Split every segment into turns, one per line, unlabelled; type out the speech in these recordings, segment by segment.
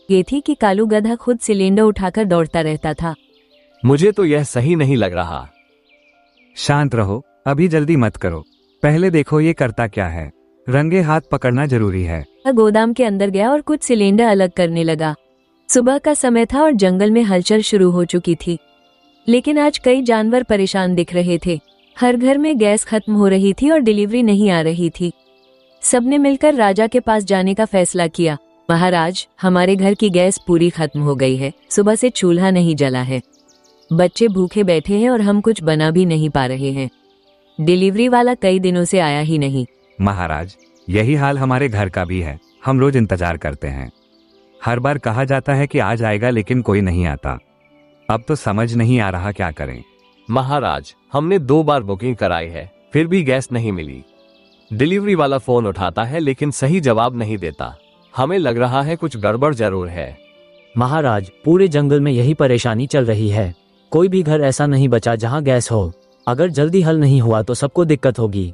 ये थी कि कालू गधा खुद सिलेंडर उठाकर दौड़ता रहता था।
मुझे तो यह सही नहीं लग रहा।
शांत रहो, अभी जल्दी मत करो, पहले देखो ये करता क्या है। रंगे हाथ पकड़ना जरूरी है।
गोदाम के अंदर गया और कुछ सिलेंडर अलग करने लगा। सुबह का समय था और जंगल में हलचल शुरू हो चुकी थी, लेकिन आज कई जानवर परेशान दिख रहे थे। हर घर में गैस खत्म हो रही थी और डिलीवरी नहीं आ रही थी। सबने मिलकर राजा के पास जाने का फैसला किया। महाराज, हमारे घर की गैस पूरी खत्म हो गई है। सुबह से चूल्हा नहीं जला है, बच्चे भूखे बैठे हैं और हम कुछ बना भी नहीं पा रहे हैं। डिलीवरी वाला कई दिनों से आया ही नहीं।
महाराज, यही हाल हमारे घर का भी है। हम रोज इंतजार करते हैं। हर बार कहा जाता है कि आज आएगा, लेकिन कोई नहीं आता। अब तो समझ नहीं आ रहा क्या करें।
महाराज, हमने 2 बार बुकिंग कराई है, फिर भी गैस नहीं मिली। डिलीवरी वाला फोन उठाता है लेकिन सही जवाब नहीं देता। हमें लग रहा है कुछ गड़बड़ जरूर है।
महाराज, पूरे जंगल में यही परेशानी चल रही है। कोई भी घर ऐसा नहीं बचा जहां गैस हो। अगर जल्दी हल नहीं हुआ तो सबको दिक्कत होगी।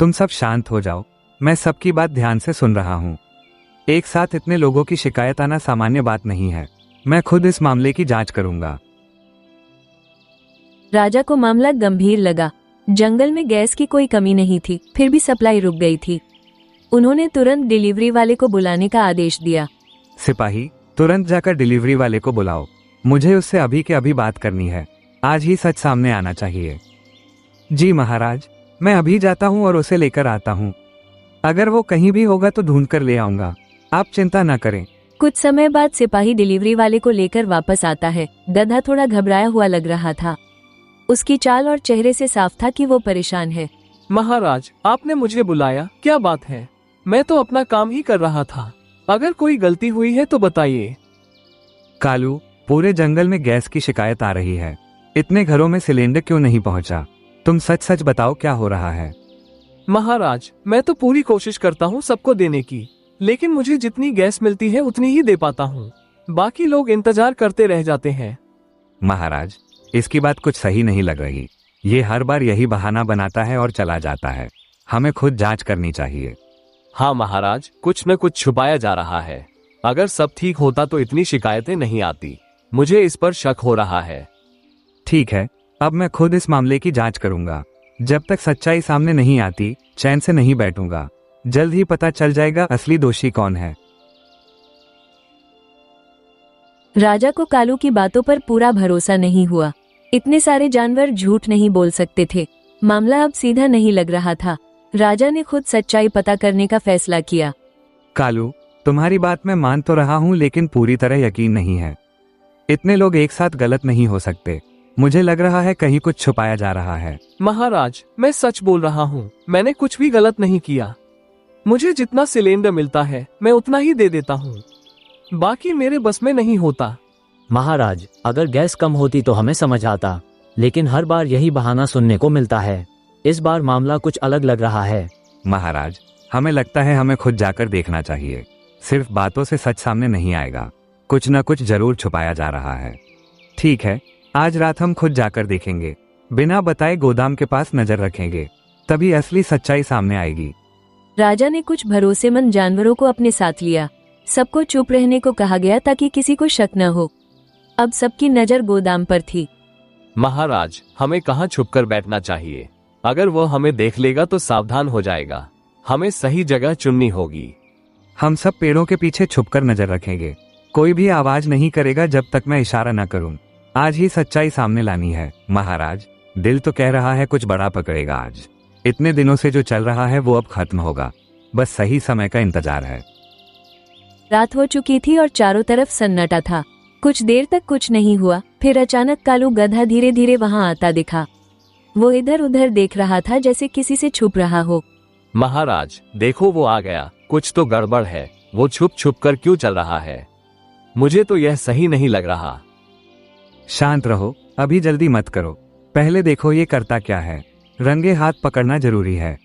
तुम सब शांत हो जाओ, मैं सबकी बात ध्यान से सुन रहा हूँ। एक साथ इतने लोगों की शिकायत आना सामान्य बात नहीं है। मैं खुद इस मामले की जांच करूंगा।
राजा को मामला गंभीर लगा। जंगल में गैस की कोई कमी नहीं थी, फिर भी सप्लाई रुक गई थी। उन्होंने तुरंत डिलीवरी वाले को बुलाने का आदेश दिया।
सिपाही, तुरंत जाकर डिलीवरी वाले को बुलाओ। मुझे उससे अभी के अभी बात करनी है। आज ही सच सामने आना चाहिए। जी महाराज, मैं अभी जाता हूँ और उसे लेकर आता हूँ। अगर वो कहीं भी होगा तो ढूंढ कर ले आऊंगा, आप चिंता न करें।
कुछ समय बाद सिपाही डिलीवरी वाले को लेकर वापस आता है। गधा थोड़ा घबराया हुआ लग रहा था। उसकी चाल और चेहरे से साफ था कि वो परेशान है।
महाराज, आपने मुझे बुलाया, क्या बात है? मैं तो अपना काम ही कर रहा था। अगर कोई गलती हुई है तो बताइए।
कालू, पूरे जंगल में गैस की शिकायत आ रही है। इतने घरों में सिलेंडर क्यों नहीं पहुंचा? तुम सच सच बताओ, क्या हो रहा है?
महाराज, मैं तो पूरी कोशिश करता हूँ सबको देने की, लेकिन मुझे जितनी गैस मिलती है उतनी ही दे पाता हूँ। बाकी लोग इंतजार करते रह जाते हैं।
महाराज, इसकी बात कुछ सही नहीं लग रही। ये हर बार यही बहाना बनाता है और चला जाता है। हमें खुद जांच करनी चाहिए।
हाँ महाराज, कुछ न कुछ छुपाया जा रहा है। अगर सब ठीक होता तो इतनी शिकायतें नहीं आती। मुझे इस पर शक हो रहा है।
ठीक है, अब मैं खुद इस मामले की जांच करूंगा। जब तक सच्चाई सामने नहीं आती, चैन से नहीं बैठूंगा। जल्द ही पता चल जाएगा असली दोषी कौन है।
राजा को कालू की बातों पर पूरा भरोसा नहीं हुआ। इतने सारे जानवर झूठ नहीं बोल सकते थे। मामला अब सीधा नहीं लग रहा था। राजा ने खुद सच्चाई पता करने का फैसला किया।
कालू, तुम्हारी बात मैं मान तो रहा हूँ, लेकिन पूरी तरह यकीन नहीं है। इतने लोग एक साथ गलत नहीं हो सकते। मुझे लग रहा है कहीं कुछ छुपाया जा रहा है।
महाराज, मैं सच बोल रहा हूँ। मैंने कुछ भी गलत नहीं किया। मुझे जितना सिलेंडर मिलता है मैं उतना ही दे देता हूँ। बाकी मेरे बस में नहीं होता।
महाराज, अगर गैस कम होती तो हमें समझ आता, लेकिन हर बार यही बहाना सुनने को मिलता है। इस बार मामला कुछ अलग लग रहा है।
महाराज, हमें लगता है हमें खुद जाकर देखना चाहिए। सिर्फ बातों से सच सामने नहीं आएगा। कुछ न कुछ जरूर छुपाया जा रहा है। ठीक है, आज रात हम खुद जाकर देखेंगे। बिना बताए गोदाम के पास नजर रखेंगे, तभी असली सच्चाई सामने आएगी।
राजा ने कुछ भरोसेमंद जानवरों को अपने साथ लिया। सबको चुप रहने को कहा गया ताकि किसी को शक न हो। अब सबकी नजर गोदाम पर थी।
महाराज, हमें कहाँ छुपकर बैठना चाहिए? अगर वो हमें देख लेगा तो सावधान हो जाएगा। हमें सही जगह चुननी होगी।
हम सब पेड़ों के पीछे छुपकर नजर रखेंगे। कोई भी आवाज नहीं करेगा जब तक मैं इशारा न करूं। आज ही सच्चाई सामने लानी है। महाराज, दिल तो कह रहा है कुछ बड़ा पकड़ेगा आज। इतने दिनों से जो चल रहा है वो अब खत्म होगा। बस सही समय का इंतजार है।
रात हो चुकी थी और चारों तरफ सन्नाटा था। कुछ देर तक कुछ नहीं हुआ, फिर अचानक कालू गधा धीरे धीरे वहां आता दिखा। वो इधर उधर देख रहा था जैसे किसी से छुप रहा हो।
महाराज, देखो वो आ गया। कुछ तो गड़बड़ है। वो छुप छुप कर क्यों चल रहा है? मुझे तो यह सही नहीं लग रहा।
शांत रहो, अभी जल्दी मत करो। पहले देखो ये करता क्या है। रंगे हाथ पकड़ना जरूरी है।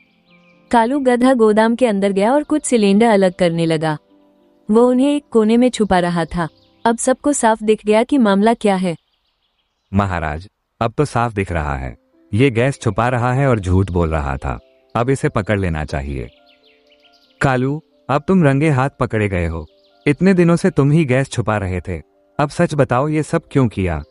कालू गधा गोदाम के अंदर गया और कुछ सिलेंडर अलग करने लगा। वो उन्हें एक कोने में छुपा रहा था। अब सबको साफ दिख गया कि मामला क्या है।
महाराज, अब तो साफ दिख रहा है। ये गैस छुपा रहा है और झूठ बोल रहा था। अब इसे पकड़ लेना चाहिए। कालू, अब तुम रंगे हाथ पकड़े गए हो। इतने दिनों से तुम ही गैस छुपा रहे थे, अब सच बताओ ये सब क्यों किया?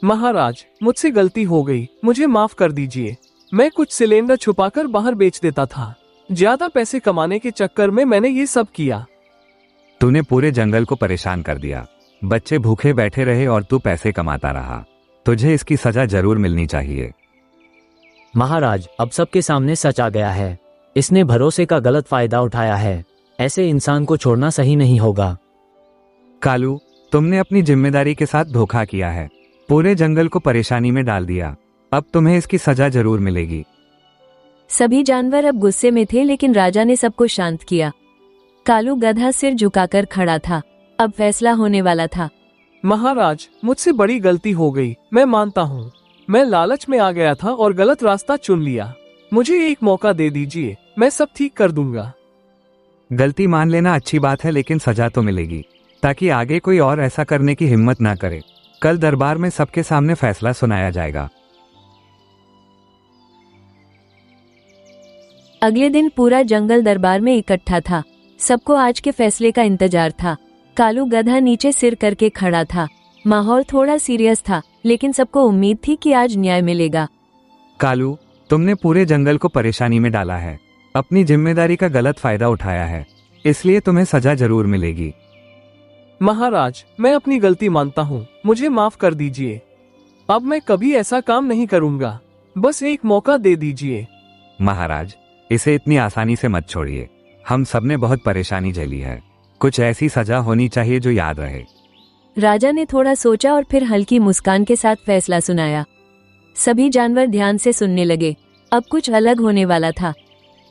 महाराज, मुझसे गलती हो गई, मुझे माफ कर दीजिए। मैं कुछ सिलेंडर छुपाकर बाहर बेच देता था। ज्यादा पैसे कमाने के चक्कर में मैंने ये सब किया।
तूने पूरे जंगल को परेशान कर दिया, बच्चे भूखे बैठे रहे और तू पैसे कमाता रहा। तुझे इसकी सजा जरूर मिलनी चाहिए।
महाराज, अब सबके सामने सच आ गया है। इसने भरोसे का गलत फायदा उठाया है। ऐसे इंसान को छोड़ना सही नहीं होगा।
कालू, तुमने अपनी जिम्मेदारी के साथ धोखा किया है, पूरे जंगल को परेशानी में डाल दिया। अब तुम्हें इसकी सजा जरूर मिलेगी।
सभी जानवर अब गुस्से में थे, लेकिन राजा ने सबको शांत किया। कालू गधा सिर झुकाकर खड़ा था। अब फैसला होने वाला था।
महाराज, मुझसे बड़ी गलती हो गई, मैं मानता हूँ। मैं लालच में आ गया था और गलत रास्ता चुन लिया। मुझे एक मौका दे दीजिए, मैं सब ठीक कर दूंगा।
गलती मान लेना अच्छी बात है, लेकिन सजा तो मिलेगी, ताकि आगे कोई और ऐसा करने की हिम्मत ना करे। कल दरबार में सबके सामने फैसला सुनाया जाएगा।
अगले दिन पूरा जंगल दरबार में इकट्ठा था। सबको आज के फैसले का इंतजार था। कालू गधा नीचे सिर करके खड़ा था। माहौल थोड़ा सीरियस था, लेकिन सबको उम्मीद थी कि आज न्याय मिलेगा।
कालू, तुमने पूरे जंगल को परेशानी में डाला है, अपनी जिम्मेदारी का गलत फायदा उठाया है, इसलिए तुम्हें सजा जरूर मिलेगी।
महाराज, मैं अपनी गलती मानता हूँ, मुझे माफ कर दीजिए। अब मैं कभी ऐसा काम नहीं करूँगा। बस एक मौका दे दीजिए।
महाराज, इसे इतनी आसानी से मत छोड़िए। हम सबने बहुत परेशानी झेली है, कुछ ऐसी सजा होनी चाहिए जो याद रहे।
राजा ने थोड़ा सोचा और फिर हल्की मुस्कान के साथ फैसला सुनाया। सभी जानवर ध्यान से सुनने लगे। अब कुछ अलग होने वाला था।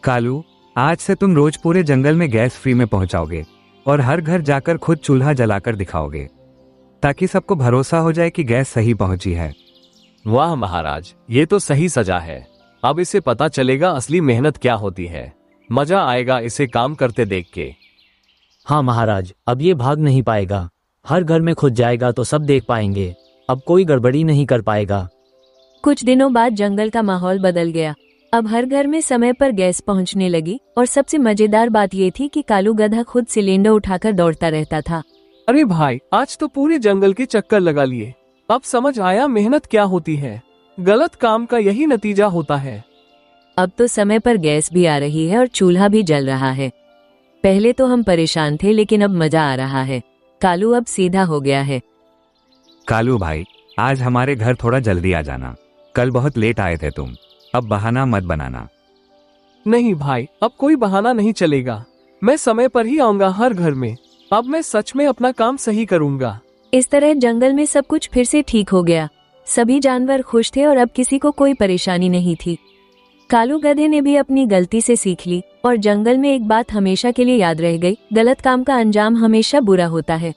कालू, आज से तुम रोज पूरे जंगल में गैस फ्री में पहुंचाओगे और हर घर जाकर खुद चूल्हा जलाकर दिखाओगे, ताकि सबको भरोसा हो जाए कि गैस सही पहुंची है।
वाह महाराज, ये तो सही सजा है। अब इसे पता चलेगा असली मेहनत क्या होती है। मजा आएगा इसे काम करते देख के।
हाँ महाराज, अब ये भाग नहीं पाएगा। हर घर में खुद जाएगा तो सब देख पाएंगे। अब कोई गड़बड़ी नहीं कर पाएगा।
कुछ दिनों बाद जंगल का माहौल बदल गया। अब हर घर में समय पर गैस पहुंचने लगी, और सबसे मजेदार बात ये थी कि कालू गधा खुद सिलेंडर उठाकर दौड़ता रहता था।
अरे भाई, आज तो पूरे जंगल के चक्कर लगा लिए। अब समझ आया मेहनत क्या होती है। गलत काम का यही नतीजा होता है।
अब तो समय पर गैस भी आ रही है और चूल्हा भी जल रहा है। पहले तो हम परेशान थे, लेकिन अब मजा आ रहा है। कालू अब सीधा हो गया है।
कालू भाई, आज हमारे घर थोड़ा जल्दी आ जाना। कल बहुत लेट आए थे तुम, अब बहाना मत बनाना।
नहीं भाई, अब कोई बहाना नहीं चलेगा। मैं समय पर ही आऊंगा हर घर में। अब मैं सच में अपना काम सही करूंगा।
इस तरह जंगल में सब कुछ फिर से ठीक हो गया। सभी जानवर खुश थे और अब किसी को कोई परेशानी नहीं थी। कालू गधे ने भी अपनी गलती से सीख ली, और जंगल में एक बात हमेशा के लिए याद रह गई, गलत काम का अंजाम हमेशा बुरा होता है।